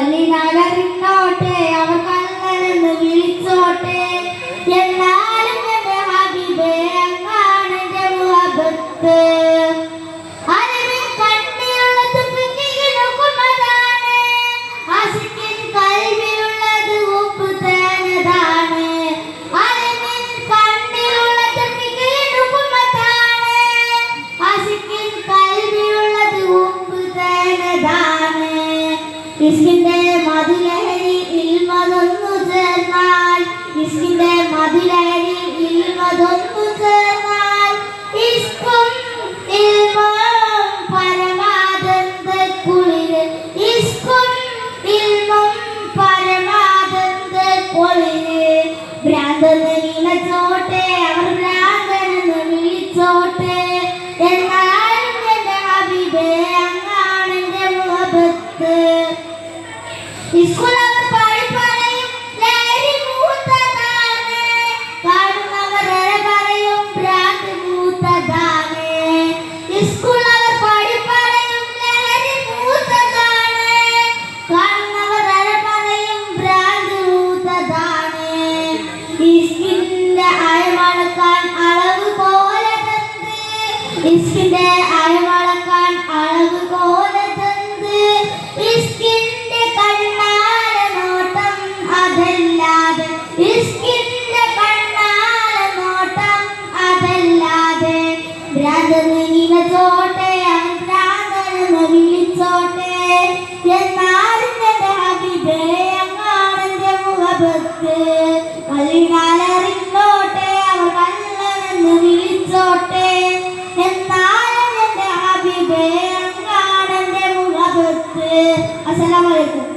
കല്ലിനാലറിഞ്ഞോട്ടെ അവർ കള്ളനെന്ന് വിളിച്ചോട്ടെ എന്നാലും എന്റെ ഹബീബേ അങ്ങാണ് എന്റെ മുഹബത്ത് അറിവിൻ കണ്ണിലുള്ളത് പിന്നിലുക്കുന്നതാണ് ആശിക്കിൻ കൽവിലുള്ളത് ഉപ്പ് തേനതാണ് അറിവിൻ കണ്ണിലുള്ളത് പിന്നിലുക്കുന്നതാണ് ആശിക്കിൻ കൽവിലുള്ളത് ഉപ്പ് തേനതാണ് ഇസ്കിന്റെ മധുലഹരി ഇൽമതൊന്നു ചേർന്നാൽ ഇസ്കിന്റെ മധുലഹരി ഇൽമതൊന്നു ചേർന്നാൽ ഇസ്കും ഇൽമും പരമാനന്ദ കുളിര് ഇസ്കും ഇൽമും പരമാനന്ദ കുളിര് ഭ്രാന്തന് വിളിച്ചോട്ടെ അവർ ഭ്രാന്തനെന്ന് വിളിച്ചോട്ടെ എന്നാലും എന്റെ ഹബീബേ അങ്ങാണ് എന്റെ മുഹബത്ത് ഇസ്കുലവർ പാടി പറയും ലഹരി മൂത്തതാണ് കാണുന്നവരെ പറയും ഭ്രാന്ത് മൂത്തതാണ് ഇസ്കുലവർ പാടി പറയും ലഹരി മൂത്തതാണ് കാണുന്നവരെ പറയും ഭ്രാന്ത് മൂത്തതാണ് ഇസ്കിന്റെ അയവളക്കാൻ അളവ് പോലെ തന്ന് ഇസ്കിന്റെ അയവളക്കാൻ അളവ് പോലെ തന്ന് ഇസ്കിന്റെ കണ്ണാല നോട്ടം അതല്ലാതെ ഇസ്കിന്റെ കണ്ണാല നോട്ടം അതല്ലാതെ ഭ്രാന്തന് വിളിച്ചോട്ടെ അവൻ ഭ്രാന്തനെന്ന് വിളിച്ചോട്ടെ എന്നാലും എന്റെ ഹബീബേ അങ്ങാണ് എന്റെ മുഹബത്ത് കല്ലിനാലറിഞ്ഞോട്ടെ അവർ കള്ളനെന്ന് വിളിച്ചോട്ടെ എന്നാലും എന്റെ ഹബീബേ അങ്ങാണ് എന്റെ മുഹബത്ത്. അസ്സലാമു അലൈക്കും.